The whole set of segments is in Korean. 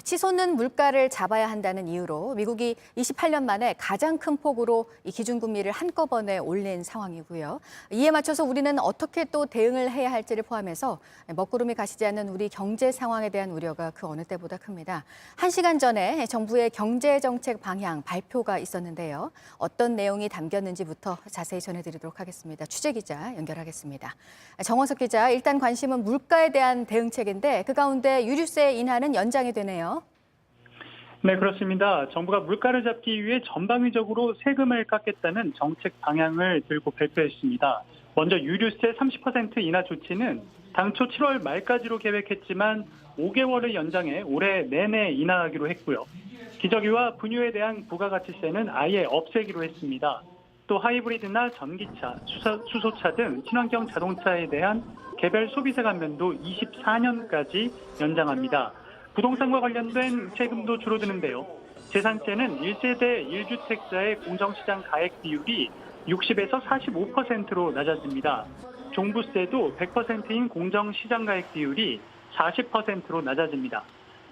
치솟는 물가를 잡아야 한다는 이유로 미국이 28년 만에 가장 큰 폭으로 이 기준금리를 한꺼번에 올린 상황이고요. 이에 맞춰서 우리는 어떻게 또 대응을 해야 할지를 포함해서 먹구름이 가시지 않는 우리 경제 상황에 대한 우려가 그 어느 때보다 큽니다. 1시간 전에 정부의 경제정책 방향 발표가 있었는데요. 어떤 내용이 담겼는지부터 자세히 전해드리도록 하겠습니다. 취재기자 연결하겠습니다. 정원석 기자, 일단 관심은 물가에 대한 대응책인데 그 가운데 유류세 인하는 연장이 되네요. 네, 그렇습니다. 정부가 물가를 잡기 위해 전방위적으로 세금을 깎겠다는 정책 방향을 들고 발표했습니다. 먼저 유류세 30% 인하 조치는 당초 7월 말까지로 계획했지만 5개월을 연장해 올해 내내 인하하기로 했고요. 기저귀와 분유에 대한 부가가치세는 아예 없애기로 했습니다. 또 하이브리드나 전기차, 수소차 등 친환경 자동차에 대한 개별 소비세 감면도 24년까지 연장합니다. 부동산과 관련된 세금도 줄어드는데요. 재산세는 1세대 1주택자의 공정시장 가액 비율이 60에서 45%로 낮아집니다. 종부세도 100%인 공정시장 가액 비율이 40%로 낮아집니다.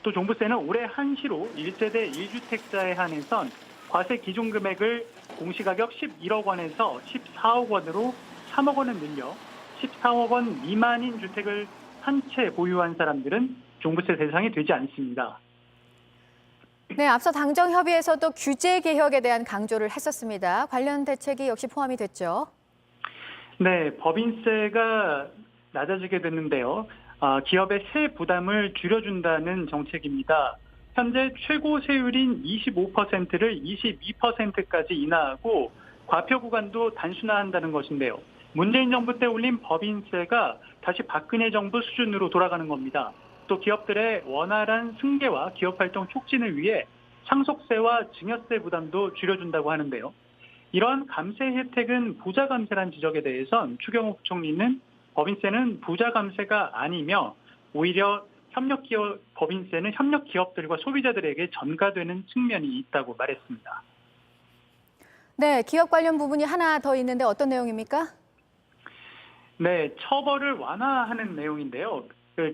또 종부세는 올해 한시로 1세대 1주택자에 한해선 과세 기준 금액을 공시가격 11억 원에서 14억 원으로 3억 원을 늘려 14억 원 미만인 주택을 한 채 보유한 사람들은 종부세 대상이 되지 않습니다. 네, 앞서 당정협의에서도 규제 개혁에 대한 강조를 했었습니다. 관련 대책이 역시 포함이 됐죠. 네, 법인세가 낮아지게 됐는데요. 기업의 세 부담을 줄여준다는 정책입니다. 현재 최고 세율인 25%를 22%까지 인하하고 과표 구간도 단순화한다는 것인데요. 문재인 정부 때 올린 법인세가 다시 박근혜 정부 수준으로 돌아가는 겁니다. 또 기업들의 원활한 승계와 기업 활동 촉진을 위해 상속세와 증여세 부담도 줄여준다고 하는데요. 이러한 감세 혜택은 부자 감세란 지적에 대해선 추경호 부총리는 법인세는 부자 감세가 아니며 오히려 법인세는 협력 기업들과 소비자들에게 전가되는 측면이 있다고 말했습니다. 네, 기업 관련 부분이 하나 더 있는데 어떤 내용입니까? 네, 처벌을 완화하는 내용인데요.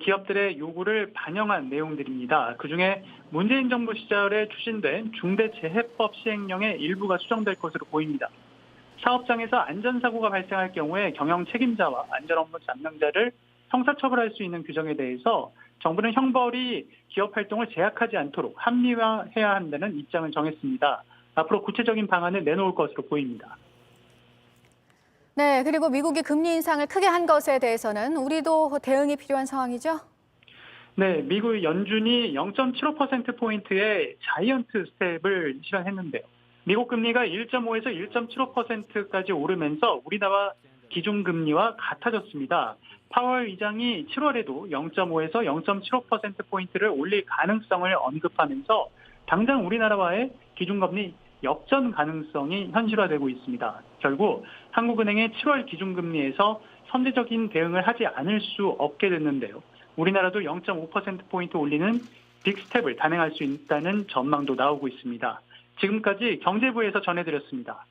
기업들의 요구를 반영한 내용들입니다. 그중에 문재인 정부 시절에 추진된 중대재해법 시행령의 일부가 수정될 것으로 보입니다. 사업장에서 안전사고가 발생할 경우에 경영 책임자와 안전업무 담당자를 형사처벌할 수 있는 규정에 대해서 정부는 형벌이 기업 활동을 제약하지 않도록 합리화해야 한다는 입장을 정했습니다. 앞으로 구체적인 방안을 내놓을 것으로 보입니다. 네, 그리고 미국이 금리 인상을 크게 한 것에 대해서는 우리도 대응이 필요한 상황이죠? 네, 미국 연준이 0.75%포인트의 자이언트 스텝을 실현했는데요. 미국 금리가 1.5에서 1.75%까지 오르면서 우리나라 기준금리와 같아졌습니다. 파월 의장이 7월에도 0.5에서 0.75%포인트를 올릴 가능성을 언급하면서 당장 우리나라와의 기준금리 역전 가능성이 현실화되고 있습니다. 결국 한국은행의 7월 기준금리에서 선제적인 대응을 하지 않을 수 없게 됐는데요. 우리나라도 0.5%포인트 올리는 빅스텝을 단행할 수 있다는 전망도 나오고 있습니다. 지금까지 경제부에서 전해드렸습니다.